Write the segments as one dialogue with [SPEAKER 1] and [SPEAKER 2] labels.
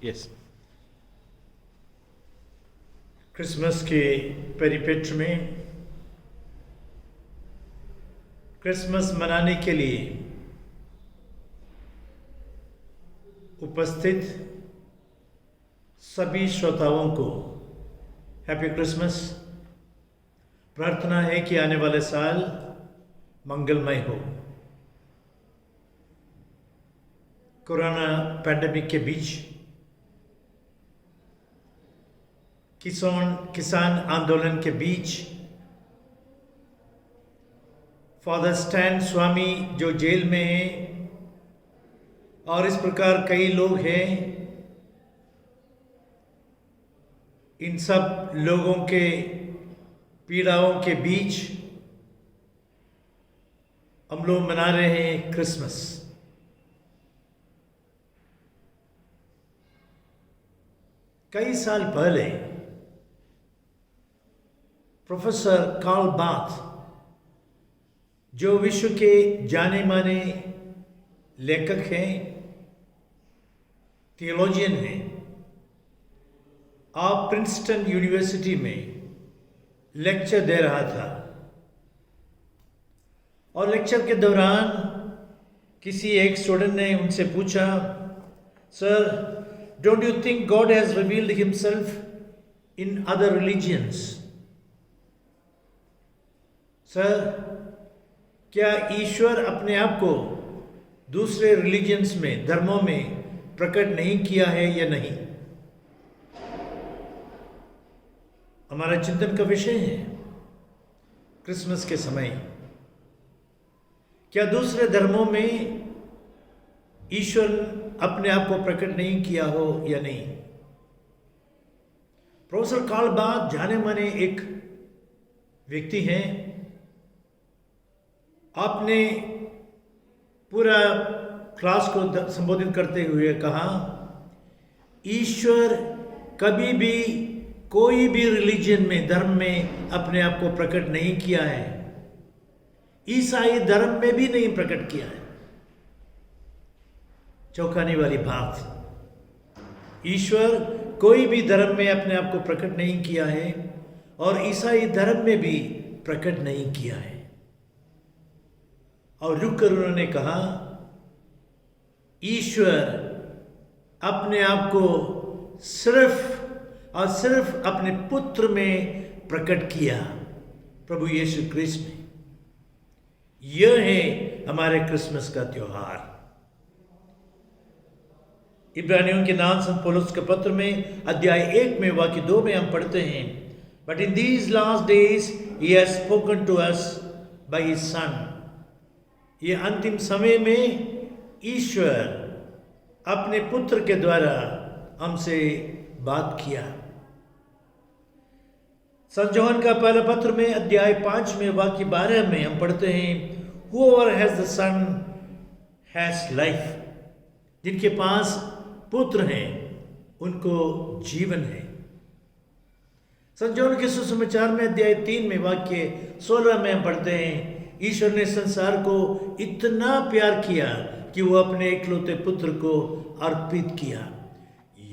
[SPEAKER 1] Yes.
[SPEAKER 2] Christmas के परिप्रेक्ष्य में क्रिसमस मनाने के लिए उपस्थित सभी श्रोताओं को हैप्पी क्रिसमस। प्रार्थना है कि आने वाले साल मंगलमय हो। कोरोना पैंडेमिक के बीच किसान आंदोलन के बीच फादर स्टैन स्वामी जो जेल में हैं और इस प्रकार कई लोग हैं, इन सब लोगों के पीड़ाओं के बीच हम लोग मना रहे हैं क्रिसमस। कई साल पहले प्रोफेसर कार्ल बाथ, जो विश्व के जाने माने लेखक हैं, थियोलॉजियन हैं, आप प्रिंसटन यूनिवर्सिटी में लेक्चर दे रहा था और लेक्चर के दौरान किसी एक स्टूडेंट ने उनसे पूछा, sir, don't you think God has revealed himself in other religions? Sir, क्या ईश्वर अपने आप को दूसरे रिलीजियंस में, धर्मों में प्रकट नहीं किया है या नहीं? हमारा चिंतन का विषय है क्रिसमस के समय, क्या दूसरे धर्मों में ईश्वर अपने आप को प्रकट नहीं किया हो या नहीं? प्रोफेसर कार्ल बाथ जाने माने एक व्यक्ति हैं। आपने पूरा क्लास को संबोधित करते हुए कहा, ईश्वर कभी भी कोई भी रिलीजन में, धर्म में अपने आप को प्रकट नहीं किया है। ईसाई धर्म में भी नहीं प्रकट किया है। चौंकाने वाली बात, ईश्वर कोई भी धर्म में अपने आप को प्रकट नहीं किया है और ईसाई धर्म में भी प्रकट नहीं किया है। और रुक कर उन्होंने कहा, ईश्वर अपने आप को सिर्फ और सिर्फ अपने पुत्र में प्रकट किया, प्रभु यीशु क्रिस्त में। यह है हमारे क्रिसमस का त्योहार। इब्रानियों के नाम संत पौलुस के पत्र में अध्याय 1 में वाक्य 2 में हम पढ़ते हैं, but in these last days he has spoken to us by his son. ये अंतिम समय में ईश्वर अपने पुत्र के द्वारा हमसे बात किया। संत यूहन्ना का पहला पत्र में अध्याय 5 में वाक्य 12 में हम पढ़ते हैं, Whoever has the Son has life। जिनके पास पुत्र हैं उनको जीवन है। संत यूहन्ना के सुसमाचार में अध्याय 3 में वाक्य 16 में हम पढ़ते हैं, ईश्वर ने संसार को इतना प्यार किया कि वो अपने इकलौते पुत्र को अर्पित किया।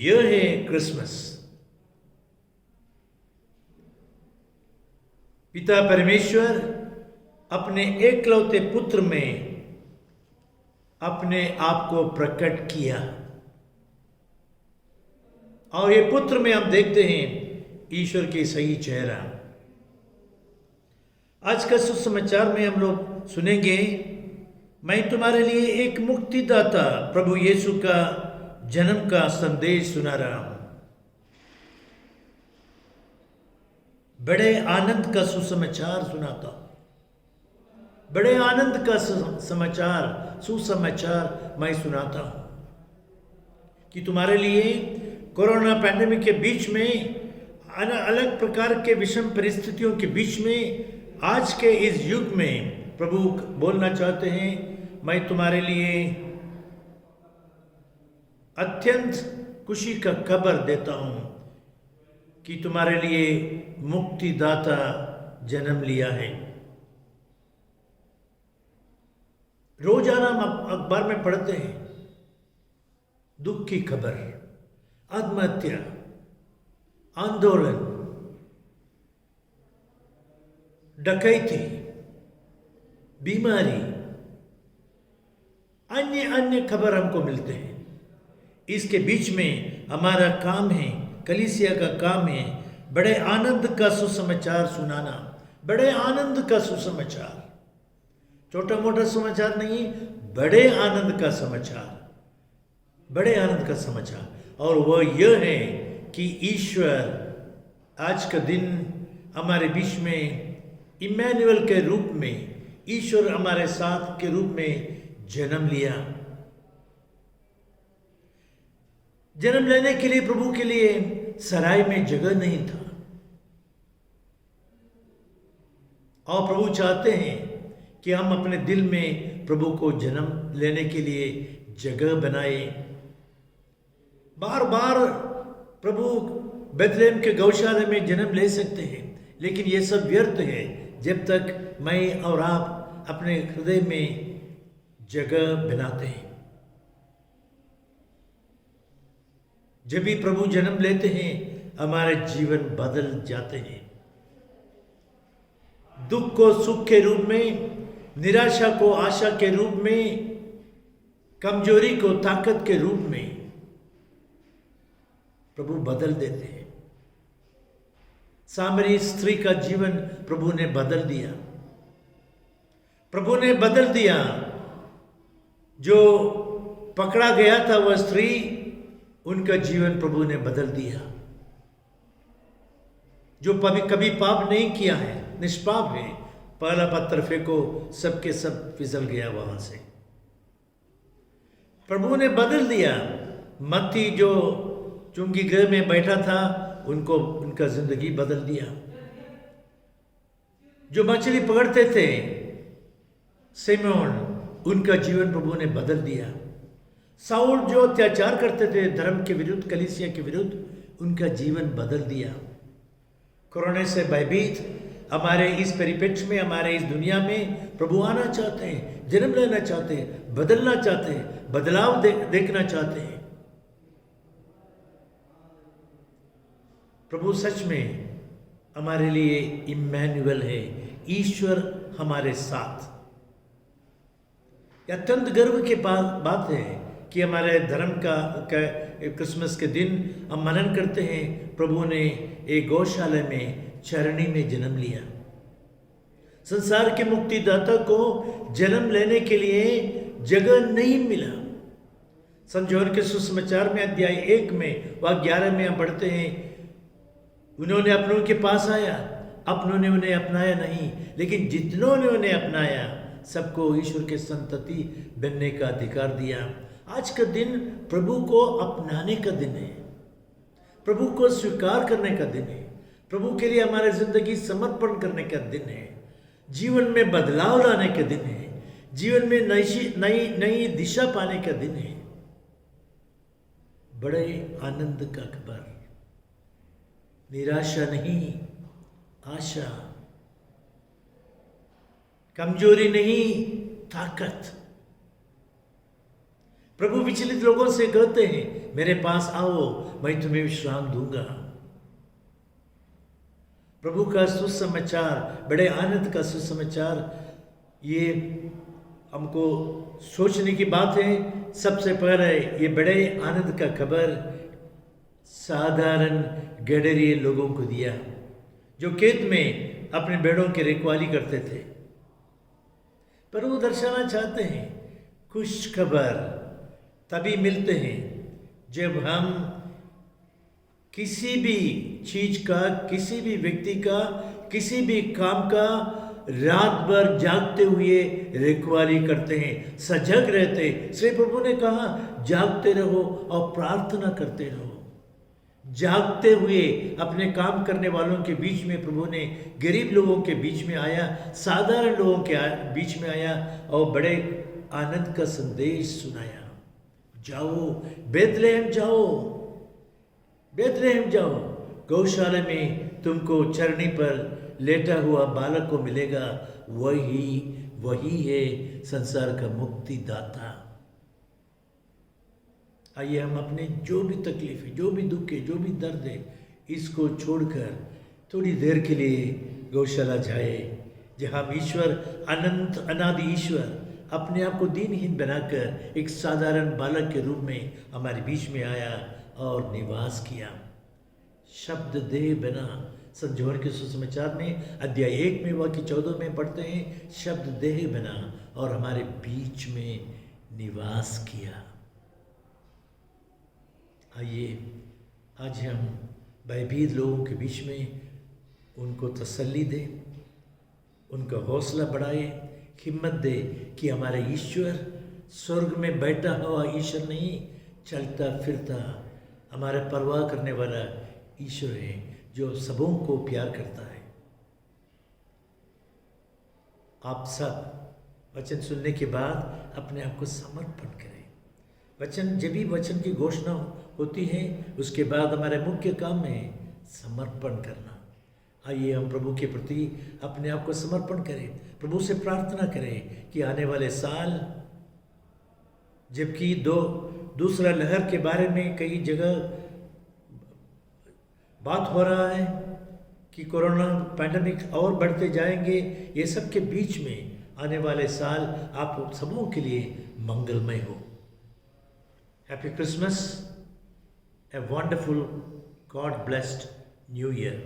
[SPEAKER 2] यह है क्रिसमस। पिता परमेश्वर अपने एकलौते पुत्र में अपने आप को प्रकट किया और ये पुत्र में हम देखते हैं ईश्वर के सही चेहरा। आज का सुसमाचार में हम लोग सुनेंगे, मैं तुम्हारे लिए एक मुक्तिदाता प्रभु यीशु का जन्म का संदेश सुना रहा हूं। बड़े आनंद का सुसमाचार सुनाता हूं। बड़े आनंद का सुसमाचार मैं सुनाता हूं कि तुम्हारे लिए कोरोना पैंडेमिक के बीच में, अलग प्रकार के विषम परिस्थितियों के बीच में, आज के इस युग में प्रभु बोलना चाहते हैं, मैं तुम्हारे लिए अत्यंत खुशी का खबर देता हूं कि तुम्हारे लिए मुक्तिदाता जन्म लिया है। रोजाना हम अखबार में पढ़ते हैं दुख की खबर, आत्महत्या, आंदोलन, डकैती, बीमारी, अन्य अन्य खबर हमको मिलते हैं। इसके बीच में हमारा काम है, कलीसिया का काम है, बड़े आनंद का सुसमाचार सुनाना। बड़े आनंद का सुसमाचार, छोटा मोटा समाचार नहीं, बड़े आनंद का समाचार, बड़े आनंद का समाचार। और वह यह है कि ईश्वर आज का दिन हमारे बीच में इमैनुअल के रूप में, ईश्वर हमारे साथ के रूप में जन्म लिया। जन्म लेने के लिए प्रभु के लिए सराय में जगह नहीं था, और प्रभु चाहते हैं कि हम अपने दिल में प्रभु को जन्म लेने के लिए जगह बनाए। बार बार प्रभु बेथलेहम के गौशाला में जन्म ले सकते हैं, लेकिन ये सब व्यर्थ है जब तक मैं और आप अपने हृदय में जगह बनाते हैं। जब भी प्रभु जन्म लेते हैं, हमारे जीवन बदल जाते हैं। दुख को सुख के रूप में, निराशा को आशा के रूप में, कमजोरी को ताकत के रूप में प्रभु बदल देते हैं। सामरी स्त्री का जीवन प्रभु ने बदल दिया। प्रभु ने बदल दिया। जो पकड़ा गया था वह स्त्री, उनका जीवन प्रभु ने बदल दिया। जो कभी पाप नहीं किया है, निष्पाप है, पहला पत्थर फेंको, सबके सब फिसल गया वहां से। प्रभु ने बदल दिया। मत्ती जो चुंगी गृह में बैठा था, उनको उनका जिंदगी बदल दिया। जो मछली पकड़ते थे, सिमोन, उनका जीवन प्रभु ने बदल दिया। साउल जो अत्याचार करते थे धर्म के विरुद्ध, कलीसिया के विरुद्ध, उनका जीवन बदल दिया। कोरोना से भयभीत हमारे इस परिप्रेक्ष्य में, हमारे इस दुनिया में प्रभु आना चाहते हैं, जन्म लेना चाहते हैं, बदलना चाहते हैं, बदलाव देखना चाहते हैं। प्रभु सच में हमारे लिए इमैनुअल है, ईश्वर हमारे साथ। अत्यंत गर्व की बात है कि हमारे धर्म का क्रिसमस के दिन हम मनन करते हैं, प्रभु ने एक गौशाला में, चरणी में जन्म लिया। संसार के मुक्तिदाता को जन्म लेने के लिए जगह नहीं मिला। संत जॉन के सुसमाचार में अध्याय 1 में व 11 में हम पढ़ते हैं, उन्होंने अपनों के पास आया, अपनों ने उन्हें अपनाया नहीं, लेकिन जितनों ने उन्हें अपनाया सबको ईश्वर के संतति बनने का अधिकार दिया। आज का दिन प्रभु को अपनाने का दिन है, प्रभु को स्वीकार करने का दिन है, प्रभु के लिए हमारी जिंदगी समर्पण करने का दिन है, जीवन में बदलाव लाने का दिन है, जीवन में नई दिशा पाने का दिन है। बड़े आनंद का खबर, निराशा नहीं, आशा, कमजोरी नहीं, ताकत। प्रभु विचलित लोगों से कहते हैं, मेरे पास आओ, मैं तुम्हें विश्राम दूंगा। प्रभु का सुसमाचार, बड़े आनंद का सुसमाचार, ये हमको सोचने की बात है। सबसे पहले ये बड़े आनंद का खबर साधारण गडरिये लोगों को दिया, जो खेत में अपने भेड़ों की रखवाली करते थे। पर वो दर्शाना चाहते हैं, खुश खबर तभी मिलते हैं जब हम किसी भी चीज का, किसी भी व्यक्ति का, किसी भी काम का रात भर जागते हुए रखवाली करते हैं, सजग रहते। श्री प्रभु ने कहा, जागते रहो और प्रार्थना करते रहो। जागते हुए अपने काम करने वालों के बीच में प्रभु ने गरीब लोगों के बीच में आया, साधारण लोगों के बीच में आया और बड़े आनंद का संदेश सुनाया। जाओ बेथलेहम जाओ, बेथलेहम जाओ, गौशाला में तुमको चरनी पर लेटा हुआ बालक को मिलेगा, वही है संसार का मुक्तिदाता। आइए हम अपने जो भी तकलीफ है, जो भी दुख है, जो भी दर्द है, इसको छोड़कर थोड़ी देर के लिए गौशाला जाए, जहाँ ईश्वर अनंत अनादि ईश्वर अपने आप को दीनहीन बनाकर एक साधारण बालक के रूप में हमारे बीच में आया और निवास किया। शब्द देह बना, संत यूहन्ना के सुसमाचार में अध्याय 1 में वाक्य 14 में पढ़ते हैं, शब्द देह बना और हमारे बीच में निवास किया। आइए आज हम भयभीत लोगों के बीच में उनको तसल्ली दें, उनका हौसला बढ़ाए, हिम्मत दे कि हमारा ईश्वर स्वर्ग में बैठा हुआ ईश्वर नहीं, चलता फिरता हमारा परवाह करने वाला ईश्वर है जो सबों को प्यार करता है। आप सब वचन सुनने के बाद अपने आप को समर्पण करें। वचन जब भी वचन की घोषणा होती है उसके बाद हमारे मुख्य काम है समर्पण करना। आइए हम प्रभु के प्रति अपने आप को समर्पण करें, प्रभु से प्रार्थना करें कि आने वाले साल, जबकि दूसरा लहर के बारे में कई जगह बात हो रहा है कि कोरोना पैंडेमिक और बढ़ते जाएंगे, ये सब के बीच में आने वाले साल आप सबों के लिए मंगलमय हो। Happy Christmas, a wonderful God blessed new year.